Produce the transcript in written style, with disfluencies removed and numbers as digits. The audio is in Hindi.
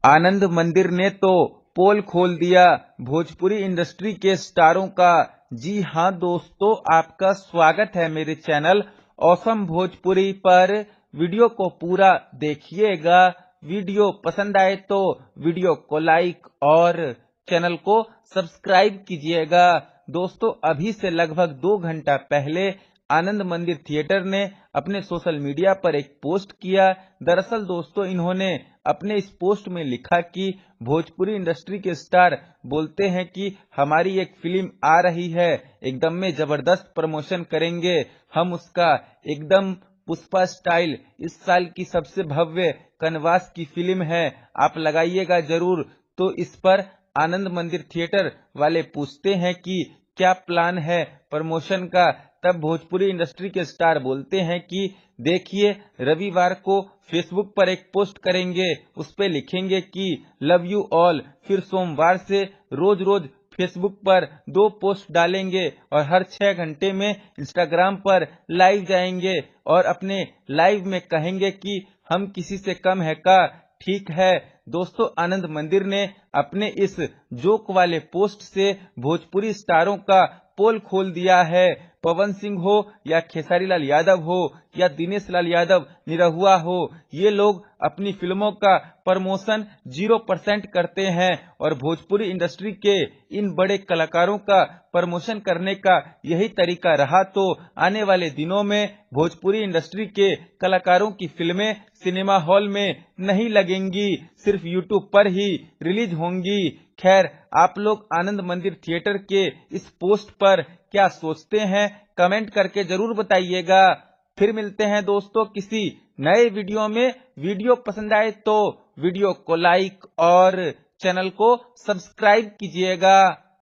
आनंद मंदिर ने तो पोल खोल दिया भोजपुरी इंडस्ट्री के स्टारों का। जी हां दोस्तों, आपका स्वागत है मेरे चैनल ऑसम भोजपुरी पर। वीडियो को पूरा देखिएगा। वीडियो पसंद आए तो वीडियो को लाइक और चैनल को सब्सक्राइब कीजिएगा। दोस्तों, अभी से लगभग 2 घंटा पहले आनंद मंदिर थिएटर ने अपने सोशल मीडिया पर एक पोस्ट किया। दरअसल दोस्तों, इन्होंने अपने इस पोस्ट में लिखा कि भोजपुरी इंडस्ट्री के स्टार बोलते हैं कि हमारी एक फिल्म आ रही है, एकदम में जबरदस्त प्रमोशन करेंगे हम उसका, एकदम पुष्पा स्टाइल। इस साल की सबसे भव्य कनवास की फिल्म है, आप लगाइएगा जरूर। तो इस पर आनंद मंदिर थिएटर वाले पूछते हैं कि क्या प्लान है प्रमोशन का। तब भोजपुरी इंडस्ट्री के स्टार बोलते हैं कि देखिए, रविवार को फेसबुक पर एक पोस्ट करेंगे, उस पे लिखेंगे कि लव यू ऑल। फिर सोमवार से रोज रोज फेसबुक पर 2 पोस्ट डालेंगे और हर 6 घंटे में इंस्टाग्राम पर लाइव जाएंगे और अपने लाइव में कहेंगे कि हम किसी से कम है का। ठीक है दोस्तों, आनंद मंदिर ने अपने इस जोक वाले पोस्ट से भोजपुरी स्टारों का पोल खोल दिया है। पवन सिंह हो या खेसारी लाल यादव हो या दिनेश लाल यादव निरहुआ हो, ये लोग अपनी फिल्मों का प्रमोशन 0% करते हैं और भोजपुरी इंडस्ट्री के इन बड़े कलाकारों का प्रमोशन करने का यही तरीका रहा तो आने वाले दिनों में भोजपुरी इंडस्ट्री के कलाकारों की फिल्में सिनेमा हॉल में नहीं लगेंगी, सिर्फ यूट्यूब पर ही रिलीज होंगी। खैर, आप लोग आनंद मंदिर थिएटर के इस पोस्ट पर क्या सोचते हैं, कमेंट करके जरूर बताइएगा। फिर मिलते हैं दोस्तों किसी नए वीडियो में। वीडियो पसंद आए तो वीडियो को लाइक और चैनल को सब्सक्राइब कीजिएगा।